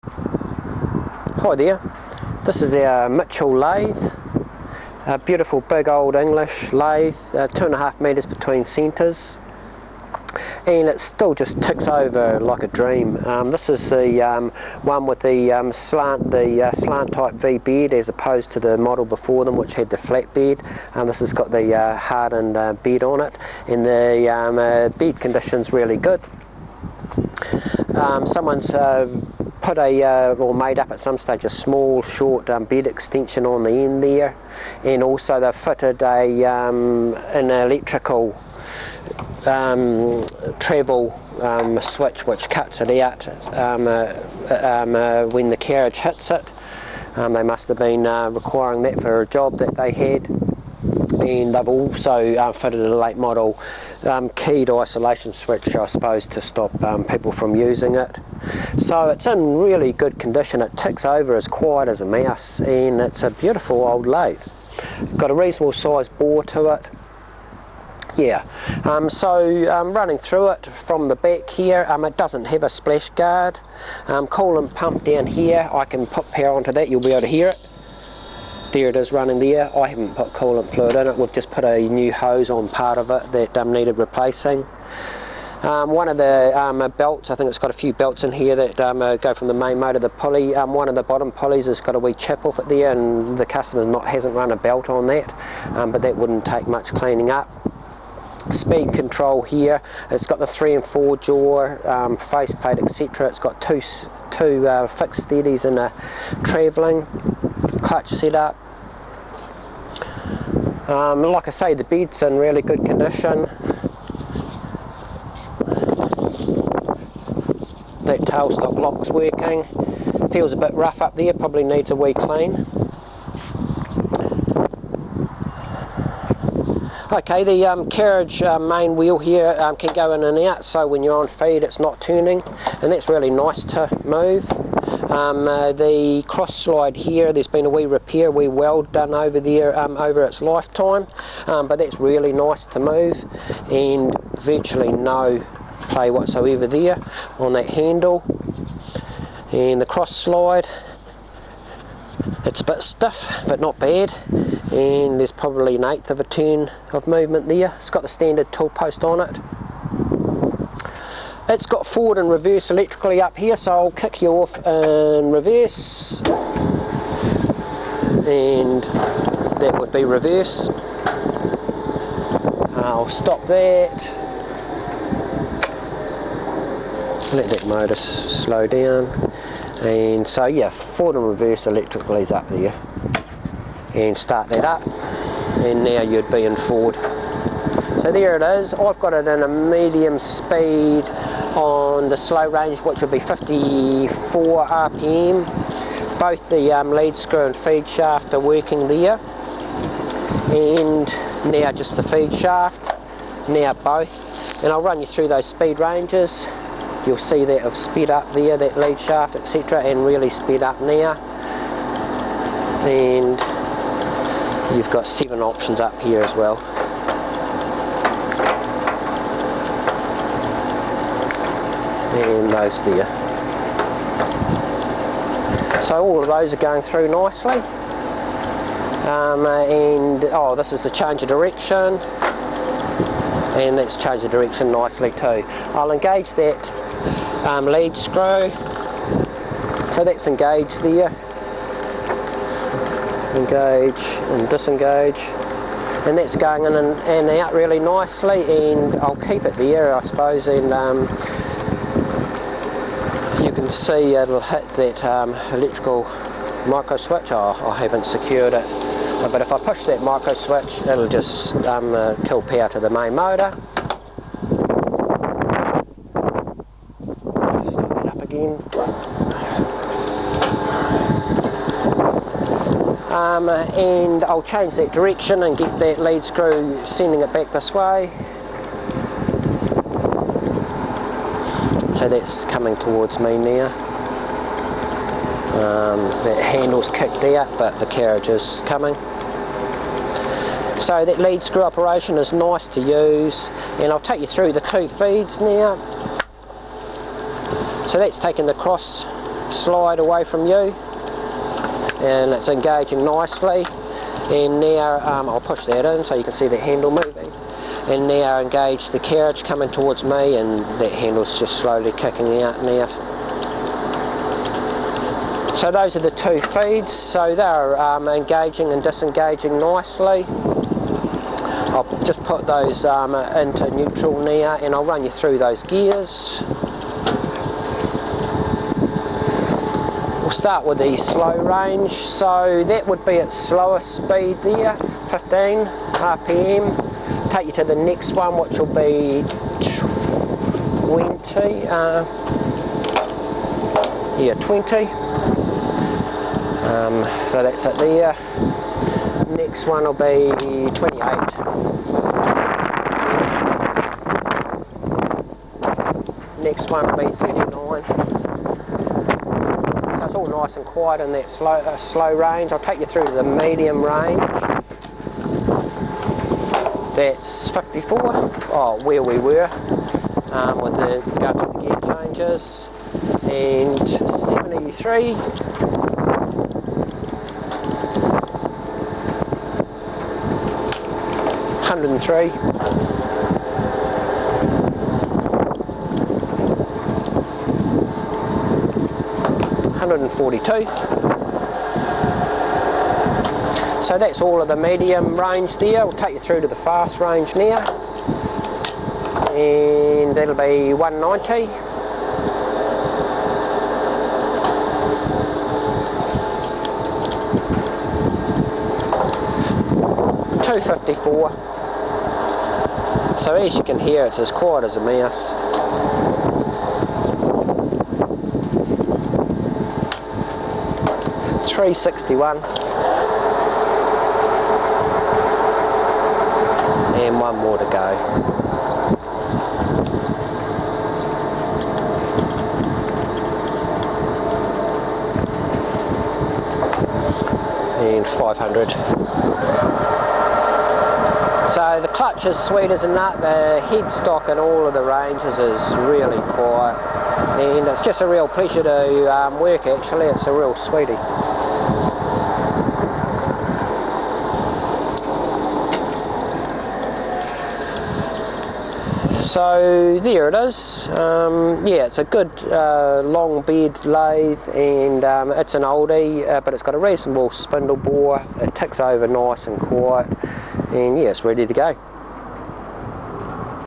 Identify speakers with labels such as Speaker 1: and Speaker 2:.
Speaker 1: Hi there, this is our Mitchell lathe, a beautiful big old English lathe, 2.5 metres between centres, and it still just ticks over like a dream. This is the one with the slant type V bed as opposed to the model before them which had the flat bed. This has got the hardened bed on it, and the bed condition's really good. Someone's put or made up at some stage a small short bed extension on the end there, and also they've fitted an electrical travel switch which cuts it out when the carriage hits it. They must have been requiring that for a job that they had, and they've also fitted a late model keyed isolation switch, I suppose, to stop people from using it. So it's in really good condition. It ticks over as quiet as a mouse, and it's a beautiful old lathe. Got a reasonable sized bore to it. Yeah, running through it from the back here, it doesn't have a splash guard. Coolant pump down here, I can put power onto that, you'll be able to hear it. There it is running there. I haven't put coolant fluid in it, we've just put a new hose on part of it that needed replacing. One of the belts, I think it's got a few belts in here that go from the main motor to the pulley. One of the bottom pulleys has got a wee chip off it there, and the customer hasn't run a belt on that, but that wouldn't take much cleaning up. Speed control here, it's got the 3 and 4 jaw, faceplate, etc. It's got two fixed steadies and a travelling clutch setup. Like I say, the bed's in really good condition. That tailstock lock's working. Feels a bit rough up there, probably needs a wee clean. Okay, the carriage main wheel here can go in and out, so when you're on feed it's not turning, and that's really nice to move. The cross slide here, there's been a wee repair, wee weld done over there over its lifetime, but that's really nice to move, and virtually no play whatsoever there on that handle. And the cross slide, it's a bit stiff but not bad, and there's probably 1/8 of a turn of movement there. It's got the standard tool post on it. It's got forward and reverse electrically up here, so I'll kick you off in reverse, and that would be reverse. I'll stop that, let that motor slow down, and so yeah, forward and reverse electrically is up there, and start that up, and now you'd be in forward. So there it is. I've got it in a medium speed on the slow range, which would be 54 RPM. Both the lead screw and feed shaft are working there, and now just the feed shaft, now both, and I'll run you through those speed ranges. You'll see that I've sped up there, that lead shaft, etc., and really sped up now, and you've got 7 options up here as well. And those there. So all of those are going through nicely. And oh, this is the change of direction, and that's changed the direction nicely too. I'll engage that lead screw, so that's engaged there. Engage and disengage, and that's going in and out really nicely, and I'll keep it there, I suppose, and you can see it'll hit that electrical micro switch. Oh, I haven't secured it, but if I push that micro switch it'll just kill power to the main motor. Start that up again. And I'll change that direction and get that lead screw sending it back this way. So that's coming towards me now. That handle's kicked out, but the carriage is coming. So that lead screw operation is nice to use, and I'll take you through the 2 feeds now. So that's taking the cross slide away from you, and it's engaging nicely. And now I'll push that in so you can see the handle moving. And now engage the carriage coming towards me, and that handle's just slowly kicking out now. So those are the two feeds, so they're engaging and disengaging nicely. I'll just put those into neutral now, and I'll run you through those gears. We'll start with the slow range, so that would be at slowest speed there, 15 RPM. Take you to the next one, which will be 20. 20. So that's it there. Next one will be 28. Next one will be 39. So it's all nice and quiet in that slow range. I'll take you through to the medium range. That's 54. Oh, where we were with the go through the gear changes. And 73. 103. 142. So that's all of the medium range there. We'll take you through to the fast range now, and that'll be 190. 254. So as you can hear, it's as quiet as a mouse. It's 361. And one more to go. And 500. So the clutch is sweet as a nut, the headstock and all of the ranges is really quiet, and it's just a real pleasure to work actually. It's a real sweetie. So there it is. Yeah, it's a good long bed lathe, and it's an oldie, but it's got a reasonable spindle bore. It ticks over nice and quiet, and yeah, it's ready to go.